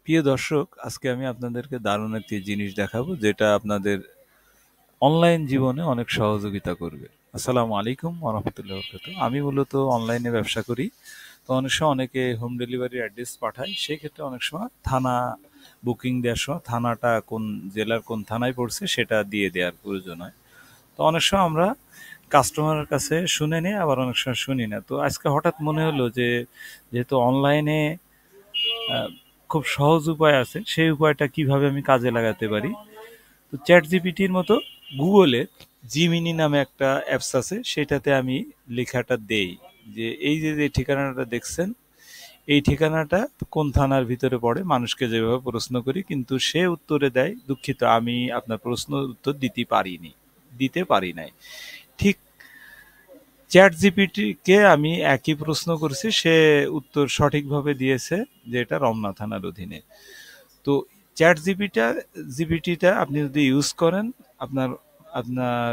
প্রিয় দর্শক, আজকে আমি আপনাদেরকে দারুণ একটি জিনিস দেখাবো যেটা আপনাদের অনলাইন জীবনে অনেক সহযোগিতা করবে। আসসালামু আলাইকুম ওয়া রাহমাতুল্লাহি ওয়া বারাকাতুহু। আমি মূলত অনলাইনে ব্যবসা করি। তো অনেক সময় অনেকে হোম ডেলিভারি অ্যাড্রেস পাঠায়। সেক্ষেত্রে অনেক সময় থানা বুকিং দেওয়ার সময় থানাটা কোন জেলার কোন থানায় পড়ছে সেটা দিয়ে দেওয়ার প্রয়োজন হয়। তো অনেক সময় আমরা কাস্টমারের কাছে শুনে নিই, আবার অনেক সময় শুনি না। তো আজকে হঠাৎ মনে হলো যে যেহেতু অনলাইনে আহ, খুব সহজ উপায় আছে, সেই উপায়টা কিভাবে আমি কাজে লাগাতে পারি। তো চ্যাট জিপিটির মতো গুগলের জিমিনি নামে একটা অ্যাপস আছে, সেটাতে আমি লেখাটা দেই যে এই যে যে ঠিকানাটা দেখছেন, এই ঠিকানাটা কোন থানার ভিতরে পড়ে। মানুষকে যেভাবে প্রশ্ন করি, কিন্তু সে উত্তরে দেয়, দুঃখিত আমি আপনার প্রশ্ন উত্তর দিতে পারি নাই। ঠিক চ্যাট জিপিটিকে আমি একই প্রশ্ন করছি, সে উত্তর সঠিকভাবে দিয়েছে যে এটা রমনা থানার অধীনে। তো চ্যাট জিপিটিটা আপনি যদি ইউজ করেন, আপনার আপনার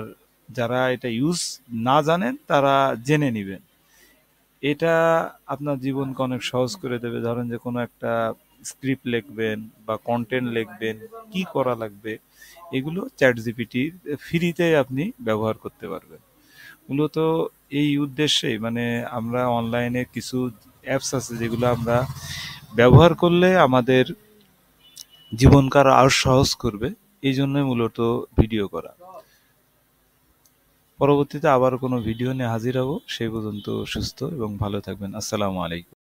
যারা এটা ইউজ না জানেন তারা জেনে নেবেন। এটা আপনার জীবনকে অনেক সহজ করে দেবে। ধরেন যে কোনো একটা স্ক্রিপ্ট লিখবেন বা কন্টেন্ট লিখবেন, কি করা লাগবে, এগুলো চ্যাট জিপিটি ফ্রিতে আপনি ব্যবহার করতে পারবেন। মূলত এই উদ্দেশ্যেই, মানে আমরা অনলাইনে কিছু অ্যাপস আছে যেগুলো আমরা ব্যবহার করলে আমাদের জীবনকে আরো সহজ করবে, এই জন্যই মূলত ভিডিও করা। পরবর্তীতে আবার কোনো ভিডিও নিয়ে হাজির হব। সেই পর্যন্ত সুস্থ এবং ভালো থাকবেন। আসসালামু আলাইকুম।